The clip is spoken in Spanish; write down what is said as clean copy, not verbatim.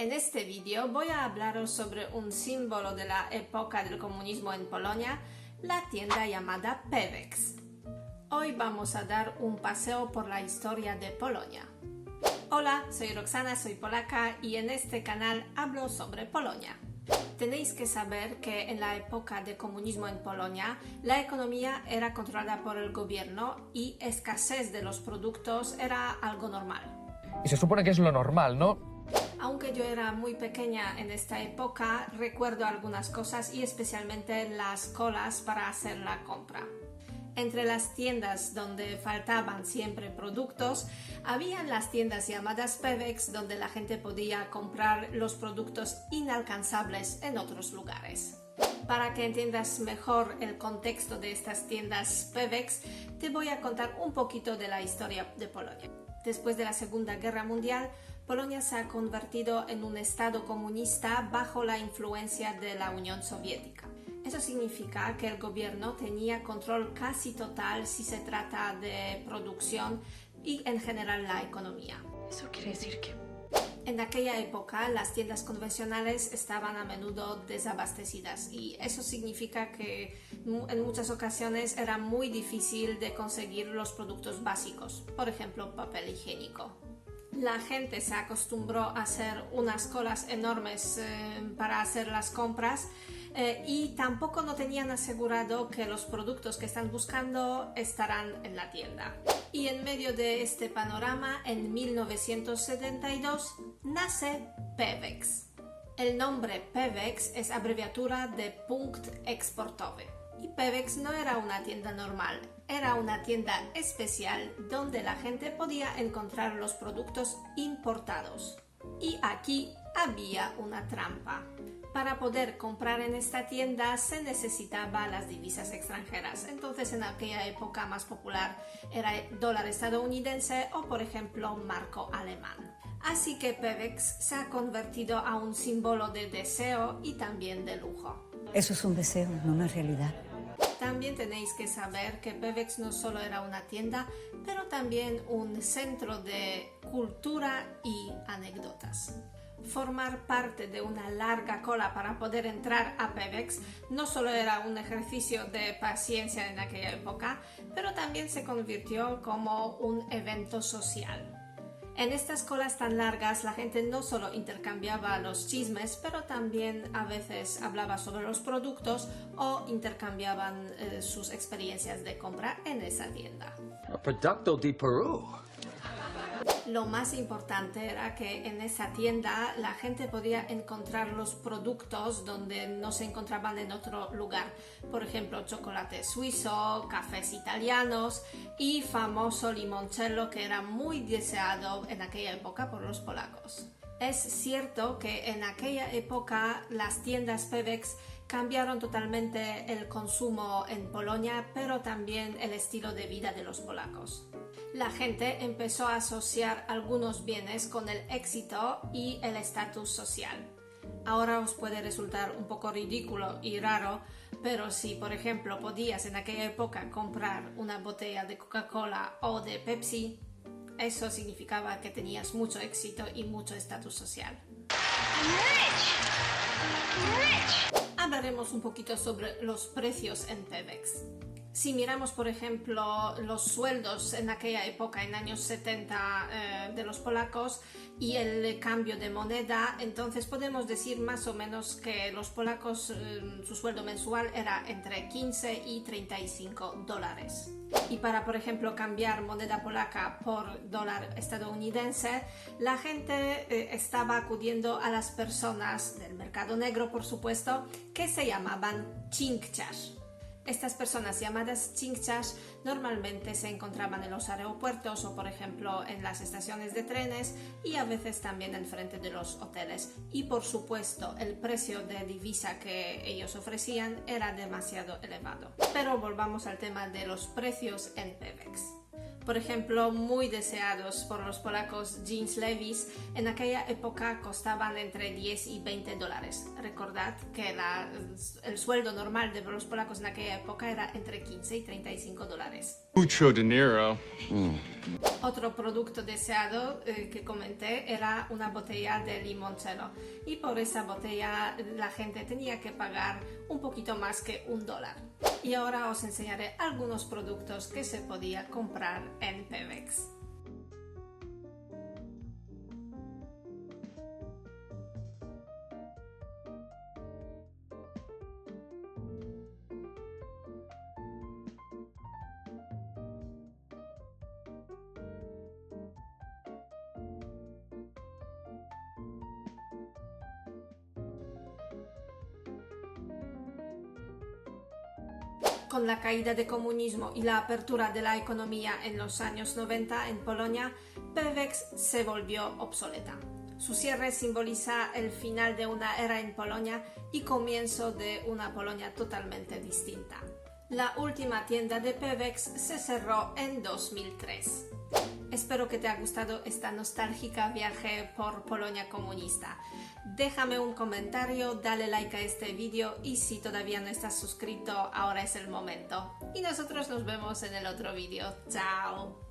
En este vídeo voy a hablaros sobre un símbolo de la época del comunismo en Polonia, la tienda llamada Pewex. Hoy vamos a dar un paseo por la historia de Polonia. Hola, soy Roxana, soy polaca y en este canal hablo sobre Polonia. Tenéis que saber que en la época de comunismo en Polonia, la economía era controlada por el gobierno y escasez de los productos era algo normal. Y se supone que es lo normal, ¿no? Aunque yo era muy pequeña en esta época, recuerdo algunas cosas y especialmente las colas para hacer la compra. Entre las tiendas donde faltaban siempre productos, habían las tiendas llamadas Pewex, donde la gente podía comprar los productos inalcanzables en otros lugares. Para que entiendas mejor el contexto de estas tiendas Pewex, te voy a contar un poquito de la historia de Polonia. Después de la Segunda Guerra Mundial, Polonia se ha convertido en un estado comunista bajo la influencia de la Unión Soviética. Eso significa que el gobierno tenía control casi total si se trata de producción y en general la economía. Eso quiere decir que... En aquella época las tiendas convencionales estaban a menudo desabastecidas y eso significa que en muchas ocasiones era muy difícil de conseguir los productos básicos, por ejemplo papel higiénico. La gente se acostumbró a hacer unas colas enormes para hacer las compras y tampoco no tenían asegurado que los productos que están buscando estarán en la tienda. Y en medio de este panorama, en 1972, nace Pewex. El nombre Pewex es abreviatura de Punkt Eksportowy. Y Pewex no era una tienda normal, era una tienda especial donde la gente podía encontrar los productos importados. Y aquí había una trampa. Para poder comprar en esta tienda se necesitaban las divisas extranjeras. Entonces en aquella época más popular era el dólar estadounidense o por ejemplo marco alemán. Así que Pewex se ha convertido a un símbolo de deseo y también de lujo. Eso es un deseo, no una realidad. También tenéis que saber que Pewex no solo era una tienda, pero también un centro de cultura y anécdotas. Formar parte de una larga cola para poder entrar a Pewex no solo era un ejercicio de paciencia en aquella época, pero también se convirtió como un evento social. En estas colas tan largas la gente no solo intercambiaba los chismes, pero también a veces hablaba sobre los productos o intercambiaban sus experiencias de compra en esa tienda. Producto de Perú. Lo más importante era que en esa tienda la gente podía encontrar los productos donde no se encontraban en otro lugar. Por ejemplo, chocolate suizo, cafés italianos y famoso limoncello que era muy deseado en aquella época por los polacos. Es cierto que en aquella época las tiendas Pewex cambiaron totalmente el consumo en Polonia, pero también el estilo de vida de los polacos. La gente empezó a asociar algunos bienes con el éxito y el estatus social. Ahora os puede resultar un poco ridículo y raro, pero si por ejemplo podías en aquella época comprar una botella de Coca-Cola o de Pepsi, eso significaba que tenías mucho éxito y mucho estatus social. Hablaremos un poquito sobre los precios en Pewex. Si miramos, por ejemplo, los sueldos en aquella época, en años 70 de los polacos y el cambio de moneda, entonces podemos decir más o menos que los polacos, su sueldo mensual era entre 15 y 35 dólares. Y para, por ejemplo, cambiar moneda polaca por dólar estadounidense, la gente estaba acudiendo a las personas del mercado negro, por supuesto, que se llamaban cinkciarz. Estas personas llamadas cinkciarz normalmente se encontraban en los aeropuertos o por ejemplo en las estaciones de trenes y a veces también enfrente de los hoteles. Y por supuesto el precio de divisa que ellos ofrecían era demasiado elevado. Pero volvamos al tema de los precios en Pewex. Por ejemplo, muy deseados por los polacos jeans Levi's en aquella época costaban entre 10 y 20 dólares. Recordad que el sueldo normal de los polacos en aquella época era entre 15 y 35 dólares. Mucho dinero. Otro producto deseado que comenté era una botella de limoncello, y por esa botella la gente tenía que pagar un poquito más que $1. Y ahora os enseñaré algunos productos que se podía comprar en Pevex. Con la caída del comunismo y la apertura de la economía en los años 90 en Polonia, Pevex se volvió obsoleta. Su cierre simboliza el final de una era en Polonia y comienzo de una Polonia totalmente distinta. La última tienda de Pevex se cerró en 2003. Espero que te haya gustado esta nostálgica viaje por Polonia comunista. Déjame un comentario, dale like a este vídeo y si todavía no estás suscrito, ahora es el momento. Y nosotros nos vemos en el otro vídeo. ¡Chao!